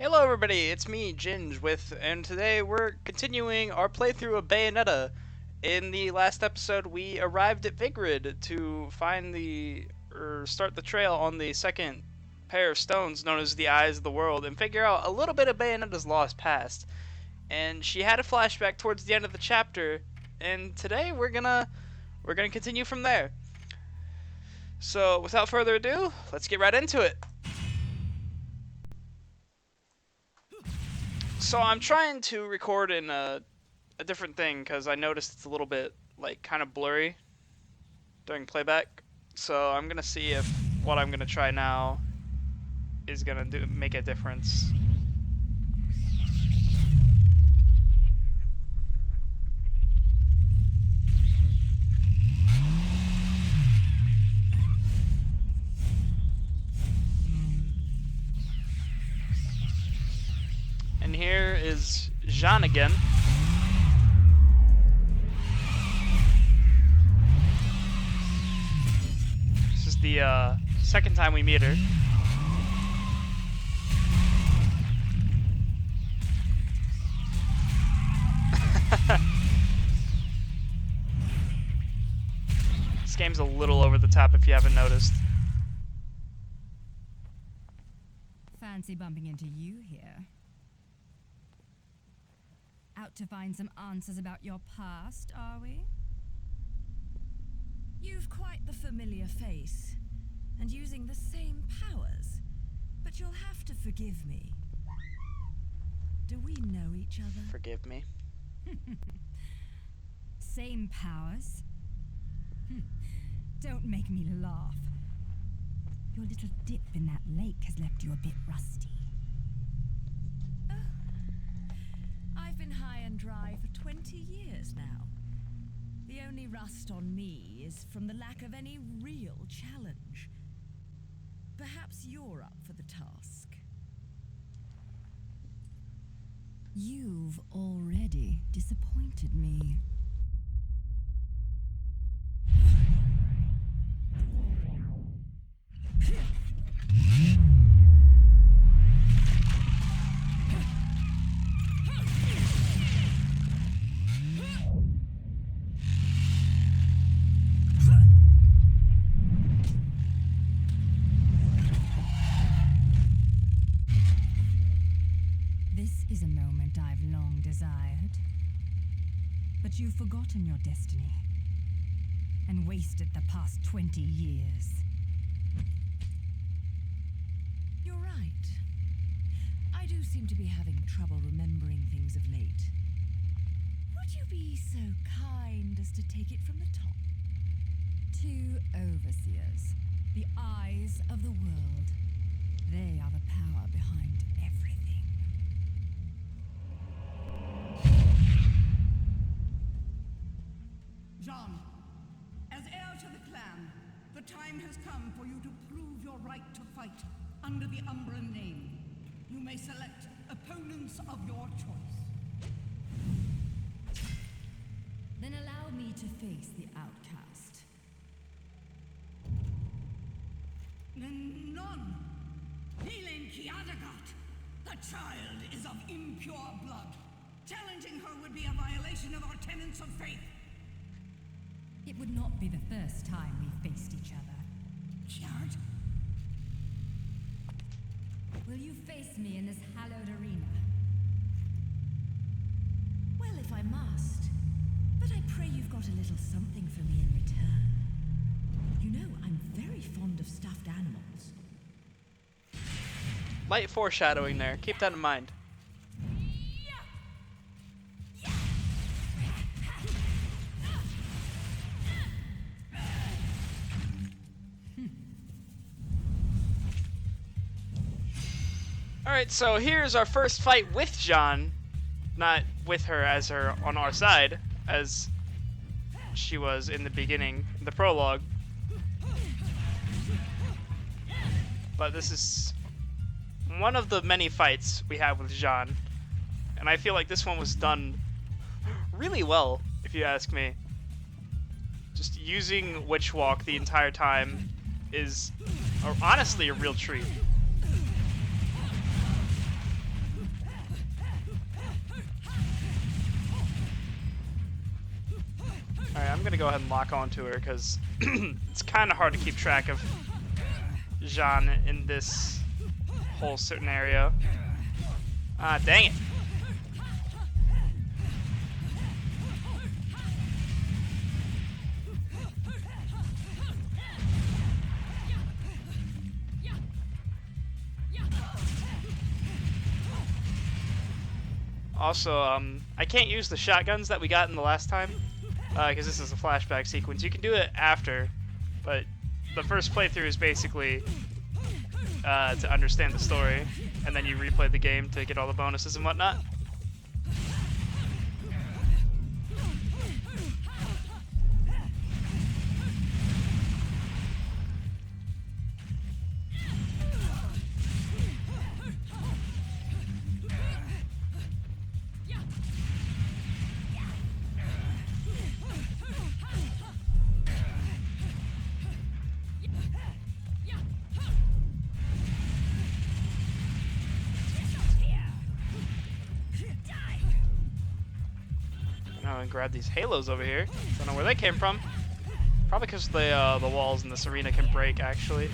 Hello everybody, it's me, Ginge, and today we're continuing our playthrough of Bayonetta. In the last episode, we arrived at Vigrid to find start the trail on the second pair of stones known as the Eyes of the World and figure out a little bit of Bayonetta's lost past. And she had a flashback towards the end of the chapter, and today we're gonna continue from there. So, without further ado, let's get right into it. So I'm trying to record in a different thing because I noticed it's a little bit like kind of blurry during playback. So I'm gonna see if what I'm gonna try now is gonna make a difference. And here is Jean again. This is the second time we meet her. This game's a little over the top if you haven't noticed. Fancy bumping into you here. Out to find some answers about your past, are we? You've quite the familiar face, and using the same powers, but you'll have to forgive me. Do we know each other? Forgive me. Same powers? Don't make me laugh. Your little dip in that lake has left you a bit rusty. I've been high and dry for 20 years now. The only rust on me is from the lack of any real challenge. Perhaps you're up for the task. You've already disappointed me. This is a moment I've long desired. But you've forgotten your destiny and wasted the past 20 years. You're right. I do seem to be having trouble remembering things of late. Would you be so kind as to take it from the top? Two overseers, the eyes of the world. They are the power behind everything. Jean, as heir to the clan, the time has come for you to prove your right to fight under the Umbran name. You may select opponents of your choice. Then allow me to face the outcast. None. Healing Kiadagat. The child is of impure blood. Challenging her would be a violation of our tenets of faith. It would not be the first time we faced each other. Kiard? Will you face me in this hallowed arena? Well, if I must. But I pray you've got a little something for me in return. You know, I'm very fond of stuffed animals. Light foreshadowing there. Keep that in mind. Alright, so here's our first fight with Jean. Not with her as her on our side, as she was in the beginning, the prologue. But this is one of the many fights we have with Jean. And I feel like this one was done really well, if you ask me. Just using Witch Walk the entire time is honestly a real treat. gonna go ahead and lock onto her because it's kind of hard to keep track of Jean in this whole certain area. Ah, dang it. Also, I can't use the shotguns that we got in the last time, because this is a flashback sequence. You can do it after, but the first playthrough is basically to understand the story, and then you replay the game to get all the bonuses and whatnot. And grab these halos over here. Don't know where they came from. Probably because the walls in this arena can break, actually.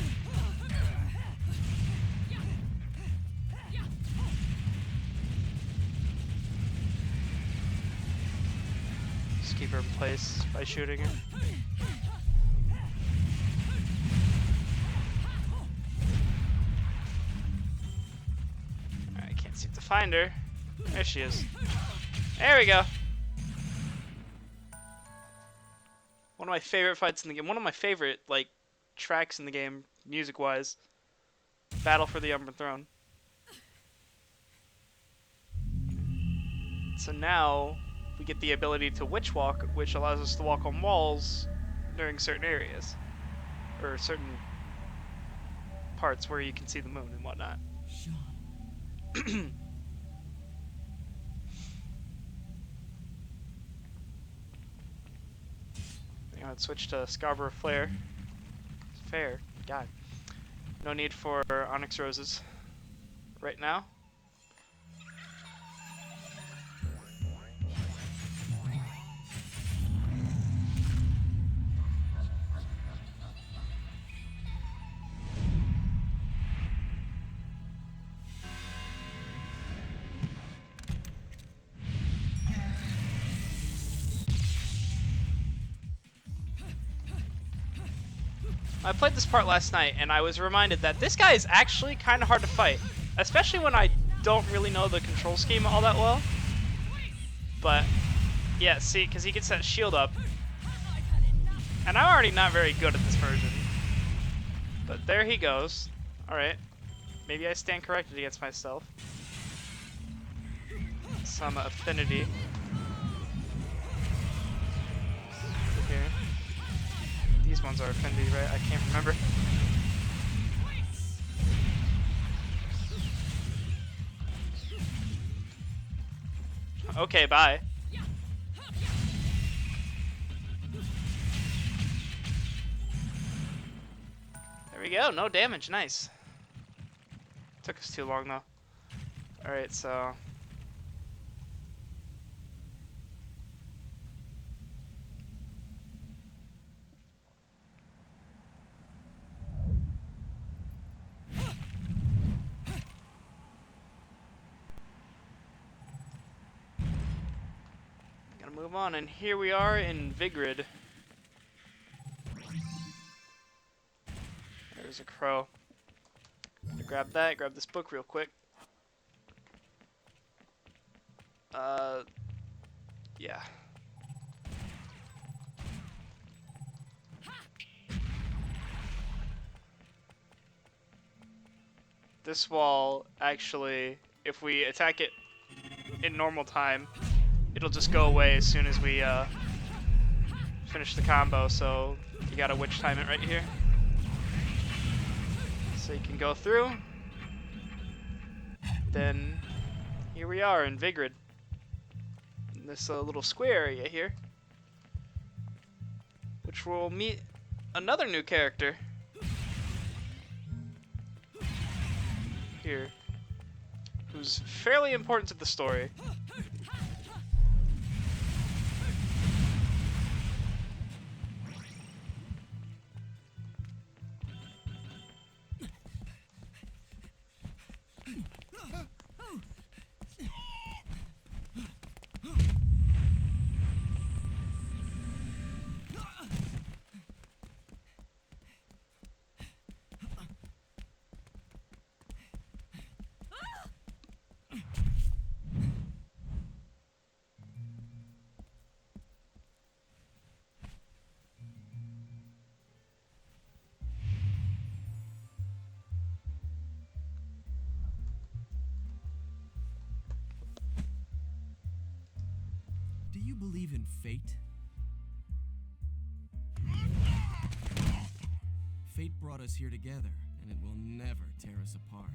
Just keep her in place by shooting her. I can't seem to find her. There she is. There we go. One of my favorite fights in the game. One of my favorite, like, tracks in the game, music-wise. Battle for the Umber Throne. So now, we get the ability to witch walk, which allows us to walk on walls during certain areas. Or certain parts where you can see the moon and whatnot. Let's switch to Scarborough Fair. God. No need for onyx roses right now. I played this part last night, and I was reminded that this guy is actually kind of hard to fight, especially when I don't really know the control scheme all that well. But, yeah, see, because he gets that shield up, and I'm already not very good at this version. But there he goes. Alright, maybe I stand corrected against myself. Some affinity. Here. These ones are affinity, right? I can't remember. Okay, bye. There we go, no damage, nice. Took us too long though. Alright, so... move on, and here we are in Vigrid. There's a crow. Grab that, grab this book real quick. Yeah. This wall, actually, if we attack it in normal time, it'll just go away as soon as we finish the combo, so you gotta witch time it right here. So you can go through. Then here we are in Vigrid. In this little square area here. Which we'll meet another new character. Here. Who's fairly important to the story. you believe in fate? Fate brought us here together, and it will never tear us apart.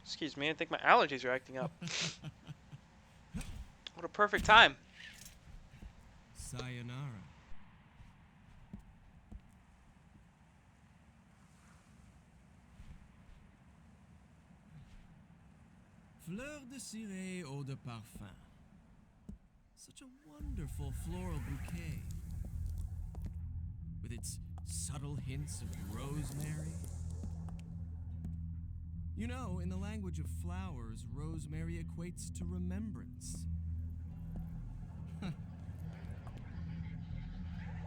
Excuse me, I think my allergies are acting up. What a perfect time. Sayonara. Fleur de ciré, eau de parfum. Such a wonderful floral bouquet. With its subtle hints of rosemary. You know, in the language of flowers, rosemary equates to remembrance.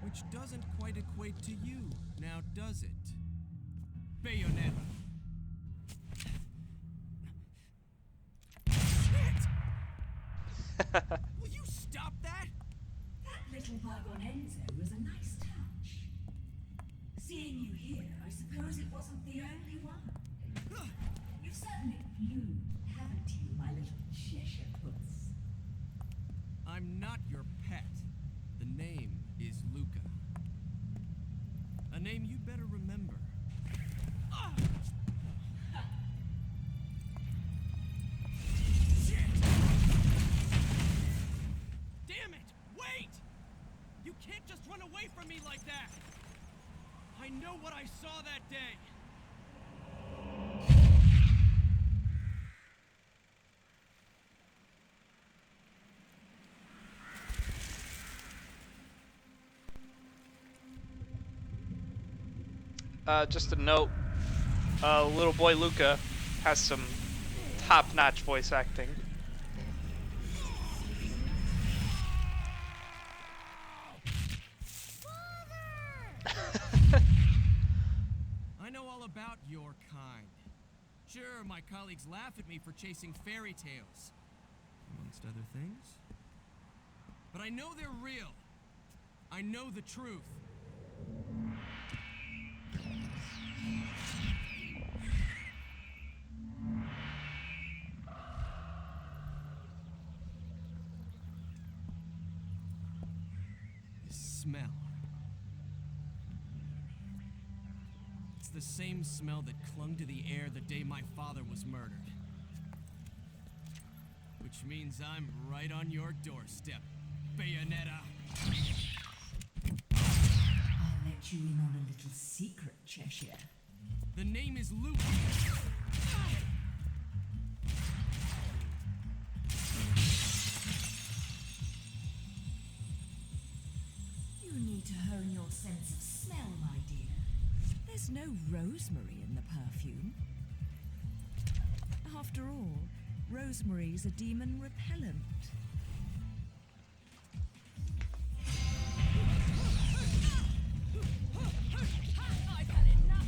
Which doesn't quite equate to you, now does it? Bayonetta. Shit! Will you stop that? That little Bayonetta was a nice touch. Seeing you here, I suppose it wasn't the only one. You've certainly flew, haven't you, my little Cheshire puss? I'm not your pet. The name is Luca. A name you'd better remember. Ah! Shit! Damn it! Wait! You can't just run away from me like that! I know what I saw that day! Just a note, little boy Luca has some top-notch voice acting. I know all about your kind. Sure, my colleagues laugh at me for chasing fairy tales, amongst other things. But I know they're real. I know the truth. This smell. It's the same smell that clung to the air the day my father was murdered. Which means I'm right on your doorstep, Bayonetta. I'll let you in on a little secret, Cheshire. The name is Luke. You need to hone your sense of smell, my dear. There's no rosemary in the perfume. After all, rosemary's a demon repellent. I've had enough.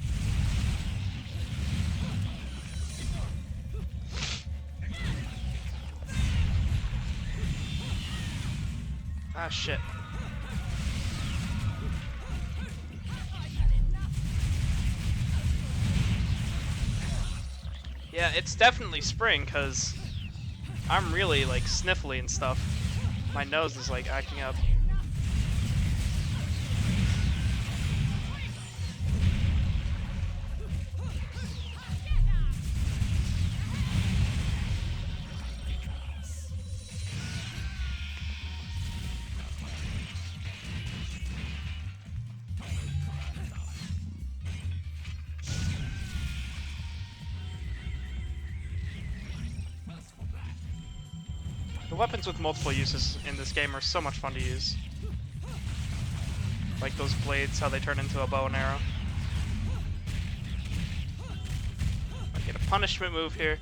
Ah, shit. Yeah, it's definitely spring, because I'm really, like, sniffly and stuff. My nose is, like, acting up. The weapons with multiple uses in this game are so much fun to use. Like those blades, how they turn into a bow and arrow. I get a punishment move here.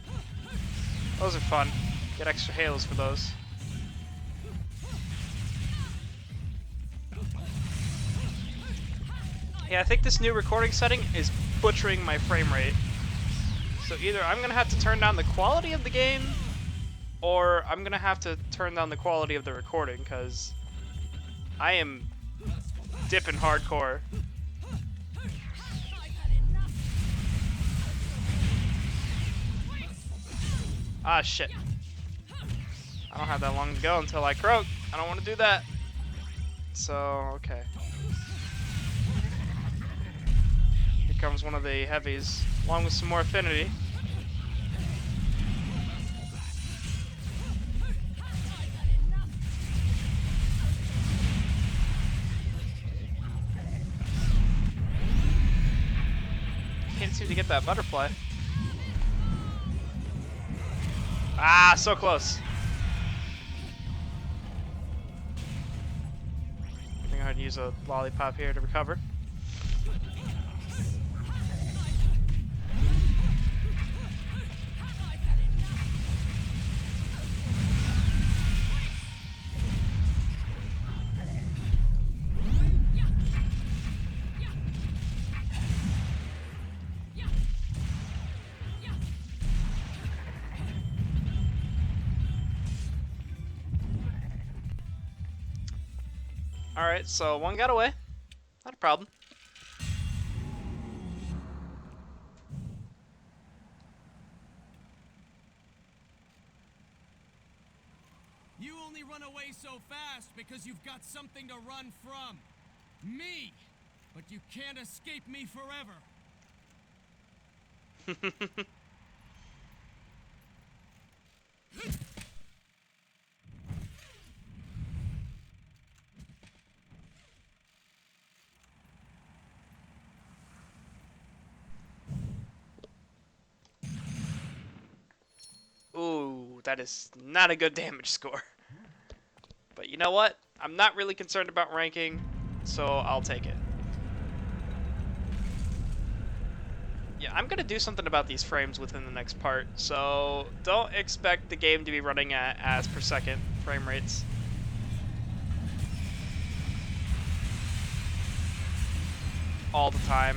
Those are fun. Get extra halos for those. Yeah, I think this new recording setting is butchering my frame rate. So either I'm gonna have to turn down the quality of the game, or I'm gonna have to turn down the quality of the recording, because I am dipping hardcore. Ah, shit. I don't have that long to go until I croak. I don't want to do that. So, okay. Here comes one of the heavies, along with some more affinity. Can't seem to get that butterfly. Ah, so close. I'm gonna go ahead and use a lollipop here to recover. Alright, so one got away. Not a problem. You only run away so fast because you've got something to run from. Me! But you can't escape me forever. Ooh, that is not a good damage score. But you know what? I'm not really concerned about ranking, so I'll take it. Yeah, I'm gonna do something about these frames within the next part, so don't expect the game to be running at as per second frame rates. All the time.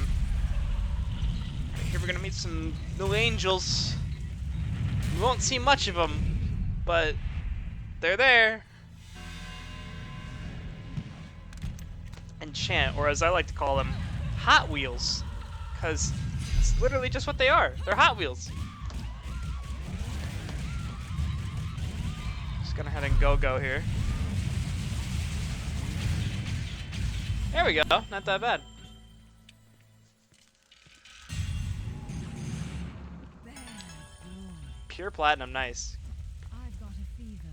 Right, here we're gonna meet some new angels. We won't see much of them, but they're there. Enchant, or as I like to call them, Hot Wheels, because it's literally just what they are. They're Hot Wheels. Just gonna head and go here. There we go. Not that bad. There, good. Pure platinum, nice. I've got a fever,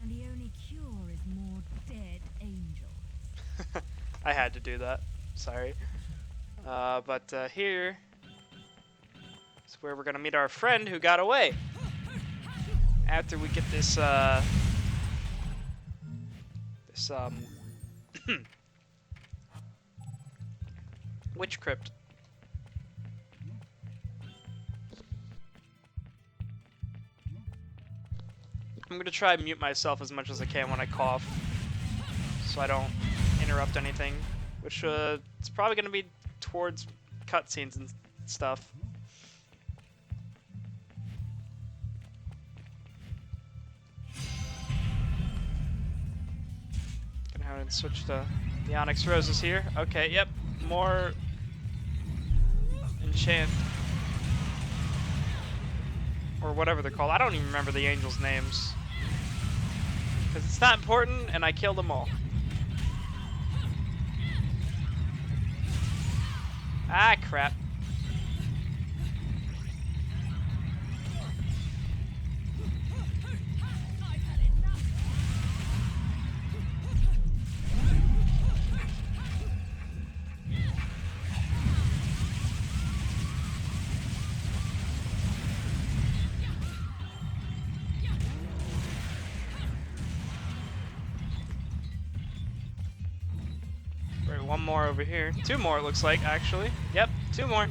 and the only cure is more dead angels. I had to do that. Sorry. But here is where we're gonna meet our friend who got away. After we get this, witch crypt. I'm gonna try and mute myself as much as I can when I cough, so I don't interrupt anything, which it's probably gonna be towards cutscenes and stuff. Gonna have to switch to the Onyx Roses here. Okay, yep, more enchant or whatever they're called. I don't even remember the angels' names because it's not important, and I killed them all. Ah, crap. Right, one more over here. Two more, it looks like, actually. Yep, two more.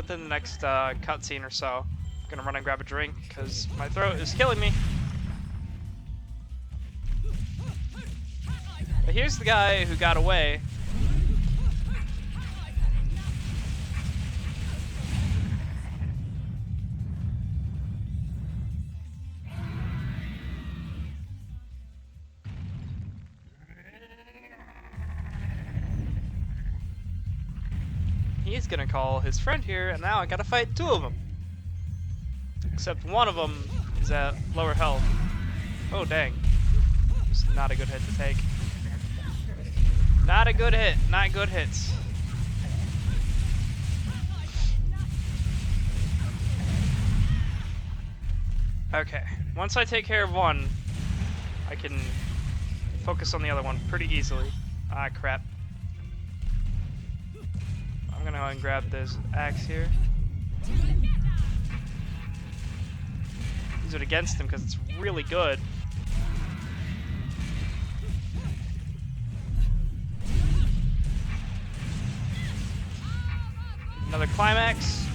within the next cutscene or so. I'm gonna run and grab a drink because my throat is killing me. But here's the guy who got away. He's gonna call his friend here, and now I gotta fight two of them. Except one of them is at lower health. Oh, dang. Just not a good hit to take. Not a good hit. Not good hits. Okay. Once I take care of one, I can focus on the other one pretty easily. Ah, crap. I'm gonna go ahead and grab this axe here. Use it against him because it's really good. Another climax.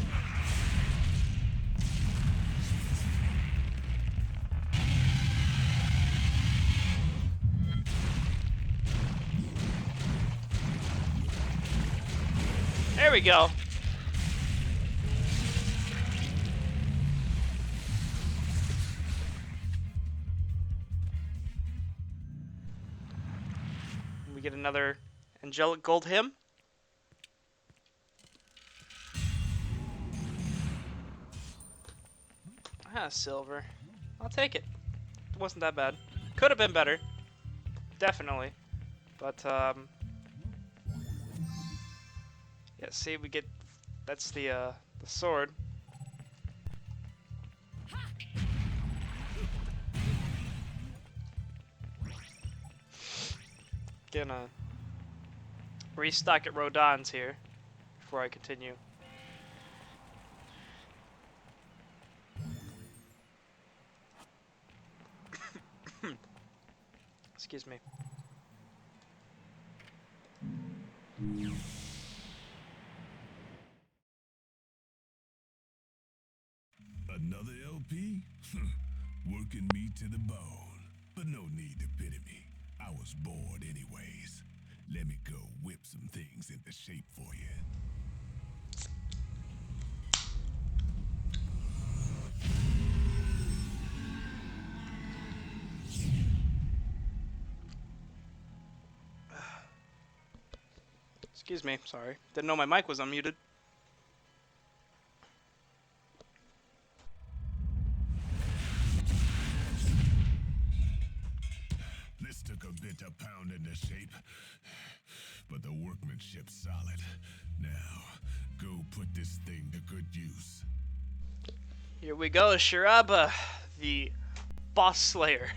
There we go. We get another angelic gold hymn. Ah, silver. I'll take it. It wasn't that bad. Could have been better. Definitely. But, yeah, see, we get... That's the sword. Gonna restock at Rodon's here before I continue. Excuse me. Another LP? Working me to the bone. But no need to pity me. I was bored anyways. Let me go whip some things into shape for you. Excuse me, sorry. Didn't know my mic was unmuted. This took a bit of pounding to shape, but the workmanship's solid. Now, go put this thing to good use. Here we go, Shiraba, the boss slayer,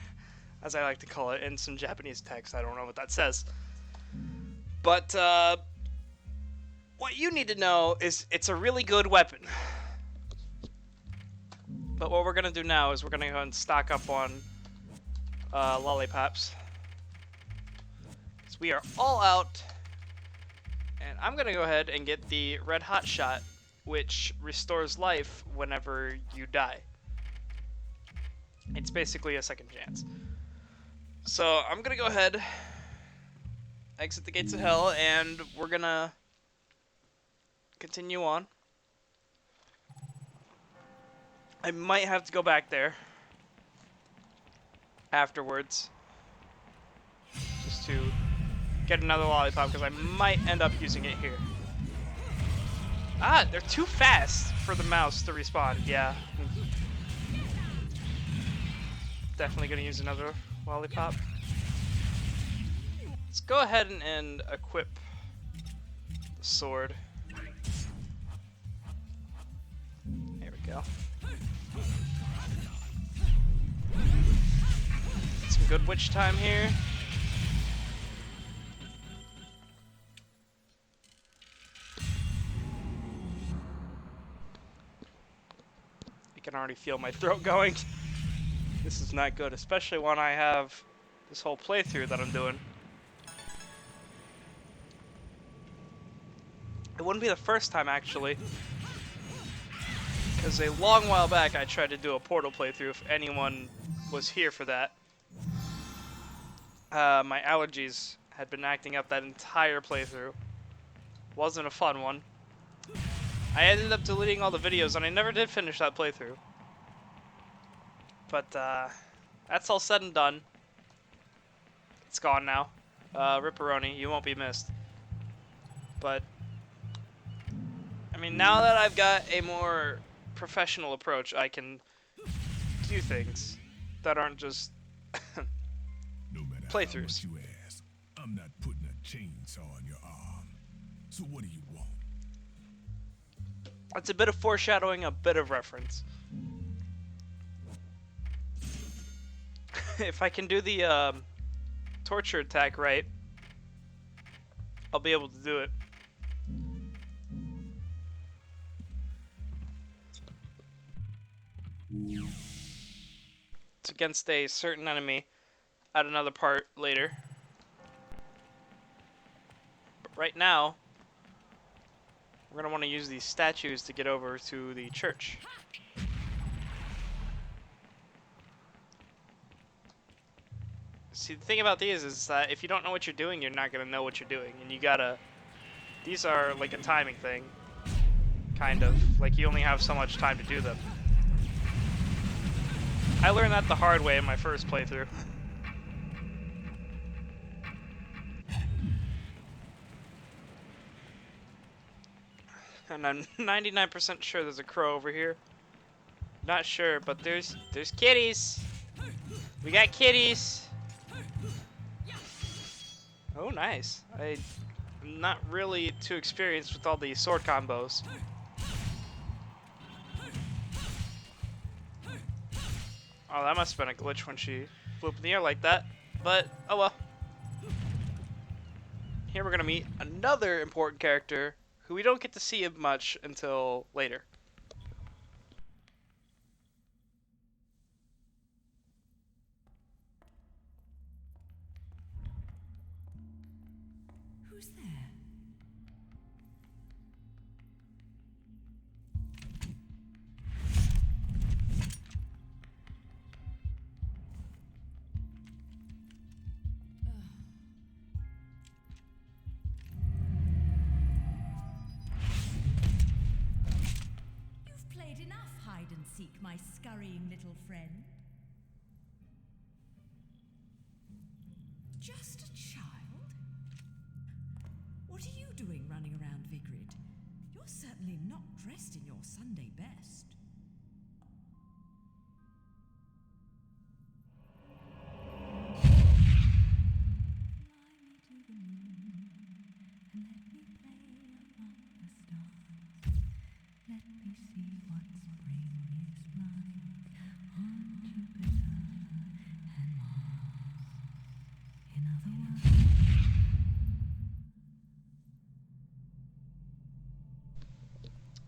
as I like to call it in some Japanese text. I don't know what that says. But, what you need to know is it's a really good weapon. But what we're going to do now is we're going to go ahead and stock up on lollipops. So we are all out. And I'm going to go ahead and get the red hot shot, which restores life whenever you die. It's basically a second chance. So I'm going to go ahead, exit the gates of hell, and we're going to continue on. I might have to go back there afterwards just to get another lollipop because I might end up using it here. Ah, they're too fast for the mouse to respawn. Yeah. Definitely gonna use another lollipop. Let's go ahead and equip the sword. There we go. Some good witch time here. I can already feel my throat going. This is not good, especially when I have this whole playthrough that I'm doing. It wouldn't be the first time, actually. because a long while back I tried to do a Portal playthrough if anyone was here for that. My allergies had been acting up that entire playthrough. Wasn't a fun one. I ended up deleting all the videos and I never did finish that playthrough. But that's all said and done. It's gone now. Ripperoni, you won't be missed. But I mean, now that I've got a more professional approach, I can do things that aren't just No matter playthroughs. how much you ask, I'm not putting a chainsaw on your arm. So what do you want? It's a bit of foreshadowing, a bit of reference. If I can do the torture attack right, I'll be able to do it. It's against a certain enemy at another part later. But right now, we're going to want to use these statues to get over to the church. See, the thing about these is that if you don't know what you're doing, you're not going to know what you're doing. And you gotta... These are like a timing thing. Kind of. Like, you only have so much time to do them. I learned that the hard way in my first playthrough. And I'm 99% sure there's a crow over here. Not sure, but there's kitties. We got kitties. Oh, nice. I'm not really too experienced with all the sword combos. Oh, that must have been a glitch when she flew up in the air like that. But, oh well. Here we're going to meet another important character who we don't get to see much until later. Who's there? You've played enough hide and seek, my scurrying little friend. Just a child? What are you doing running around Vigrid? You're certainly not dressed in your Sunday best.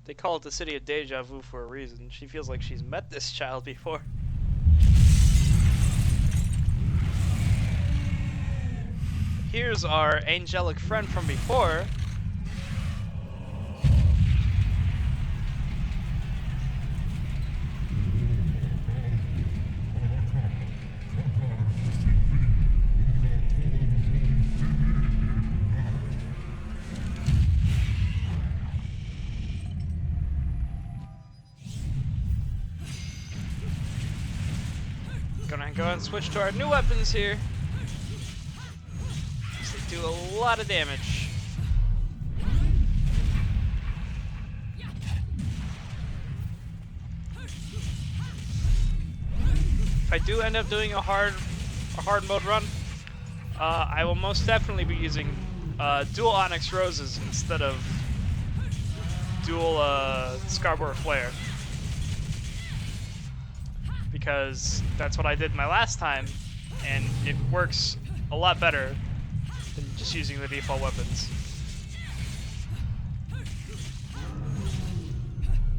They call it the city of Deja Vu for a reason. She feels like she's met this child before. Here's our angelic friend from before. Gonna go and switch to our new weapons here. They do a lot of damage. If I do end up doing a hard mode run, I will most definitely be using dual Onyx Roses instead of dual Scarborough Flare. Because that's what I did my last time, and it works a lot better than just using the default weapons.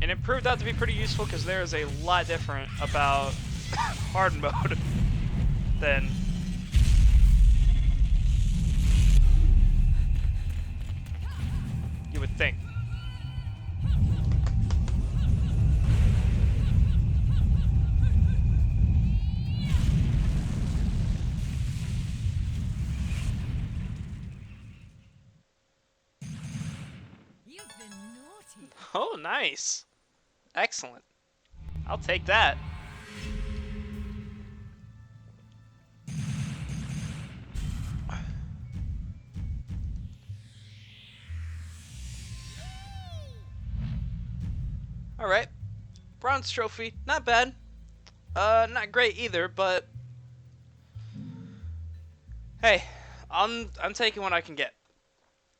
And it proved out to be pretty useful because there is a lot different about hard mode than you would think. Oh, nice. Excellent. I'll take that. Alright. Bronze trophy. Not bad. Not great either, but hey, I'm taking what I can get.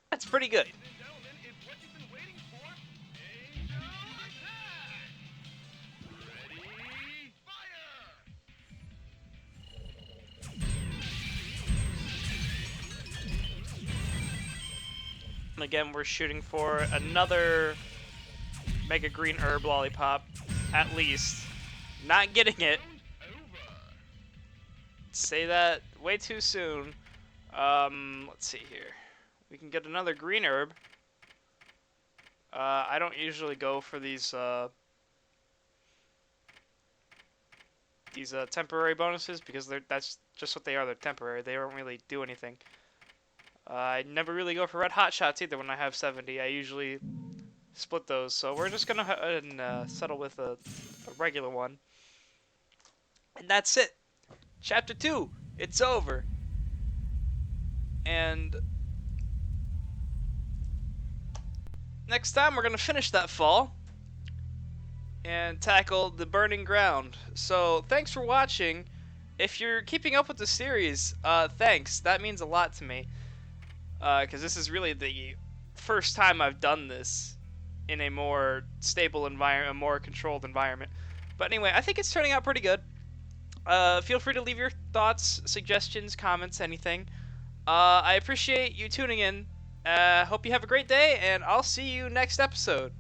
That's pretty good. And again, we're shooting for another Mega Green Herb Lollipop, at least. Not getting it. Say that way too soon. Let's see here. We can get another green herb. I don't usually go for these temporary bonuses because that's just what they are. They're temporary. They don't really do anything. I never really go for red hot shots either when I have 70. I usually split those. So we're just gonna settle with a regular one. And that's it. Chapter 2. It's over. And next time we're gonna finish that fall and tackle the burning ground. So thanks for watching. If you're keeping up with the series, thanks. That means a lot to me. Because this is really the first time I've done this in a more stable environment, a more controlled environment. But anyway, I think it's turning out pretty good. Feel free to leave your thoughts, suggestions, comments, anything. I appreciate you tuning in. Hope you have a great day, and I'll see you next episode.